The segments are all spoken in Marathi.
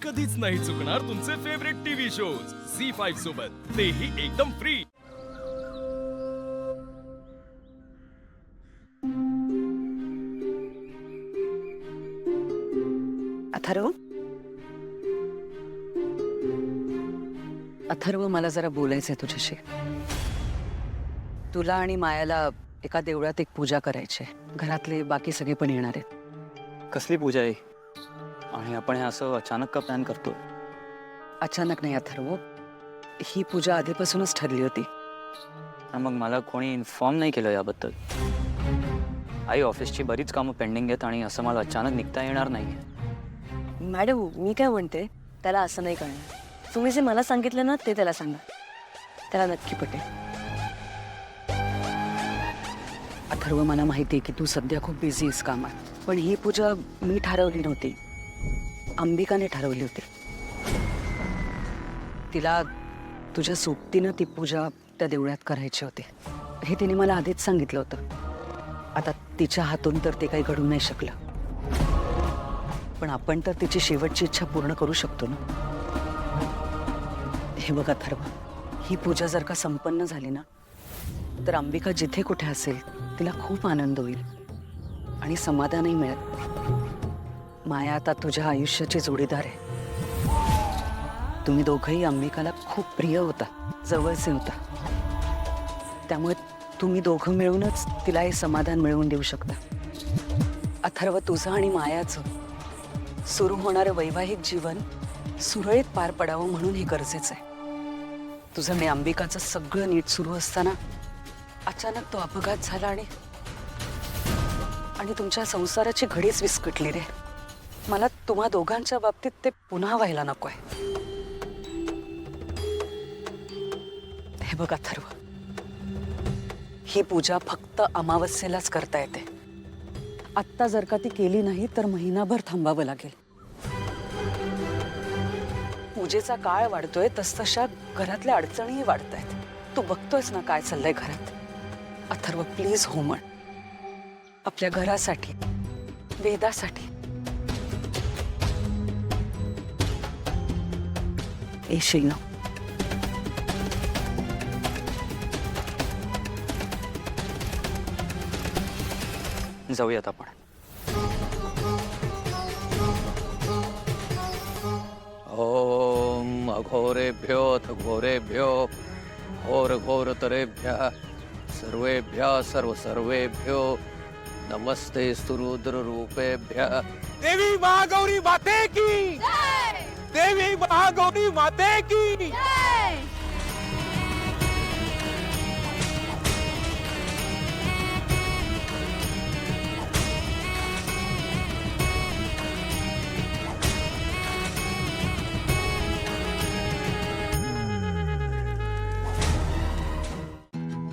कधीच नाही चुकणार तुमचे फेवरेट टीव्ही शोज झी5 सोबत, तेही एकदम फ्री। अथर्व, अथर्व, मला जरा बोलायचंय तुझ्याशी। तुला आणि मायाला एका देवळात एक पूजा करायची आहे। घरातले बाकी सगळे पण येणार आहेत। कसली पूजा आहे आणि आपण हे असं अचानक का प्लॅन करतो? अचानक नाही अथर्व, ही पूजा आधीपासूनच ठरली होती। मग मला कोणी इन्फॉर्म नाही केलं याबद्दल? आई ऑफिसची बरीच कामं पेंडिंग आहेत आणि असं मला अचानक निघता येणार नाही। मॅडम, मी काय म्हणते, त्याला असं नाही करणार। तुम्ही जे मला सांगितलं ना ते त्याला सांगा, त्याला नक्की पटेल। अथर्व, मला माहिती आहे की तू सध्या खूप बिझी आहेस कामात, पण ही पूजा मी ठरवली नव्हती, अंबिकाने ठरवली होती। तिला तुझ्या सोबतीनं ती पूजा त्या देवळात करायची होती, हे तिने मला आधीच सांगितलं होतं। आता तिच्या हातून तर ते काही घडू नाही शकलं, पण आपण तर तिची शेवटची इच्छा पूर्ण करू शकतो ना। हे बघ अथर्व, ही पूजा जर का संपन्न झाली ना, तर अंबिका जिथे कुठे असेल तिला खूप आनंद होईल आणि समाधानही मिळेल। माया आता तुझ्या आयुष्याची जोडीदार आहे। तुम्ही दोघंही अंबिकाला खूप प्रिय होता, जवळचे होता, त्यामुळे तुम्ही दोघं मिळूनच तिला हे समाधान मिळवून देऊ शकता। अथर्व, तुझं आणि मायाचं सुरू होणारं वैवाहिक जीवन सुरळीत पार पडावं म्हणून हे गरजेचं आहे। तुझं आणि अंबिकाचं सगळं नीट सुरू असताना अचानक तो अपघात झाला आणि तुमच्या संसाराची घडीच विस्कटली रे। मला तुम्हा दोघांच्या बाबतीत ते पुन्हा व्हायला नकोय। हे बघ अथर्व, ही पूजा फक्त अमावस्येलाच करता येते। आत्ता जर का ती केली नाही तर महिनाभर थांबावं लागेल। पूजेचा काळ वाढतोय तसतशा घरातल्या अडचणीही वाढतायत। तू बघतोयस ना काय चाललंय घरात। अथर्व, प्लीज हो म्हण, आपल्या घरासाठी, वेदासाठी। येशील ना? जाऊयात आपण। ओम अघोरेभ्यो अथ घोरेभ्यो घोर घोरतरेभ्यः सर्वेभ्यः सर्वेभ्यो नमस्ते स्तुरुद्र रूपेभ्यः। देवी महागौरी माते की जय! देवी महागौरी माते की जय!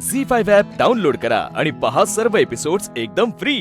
झी5 ॲप डाउनलोड करा आणि पहा सर्व एपिसोड्स एकदम फ्री।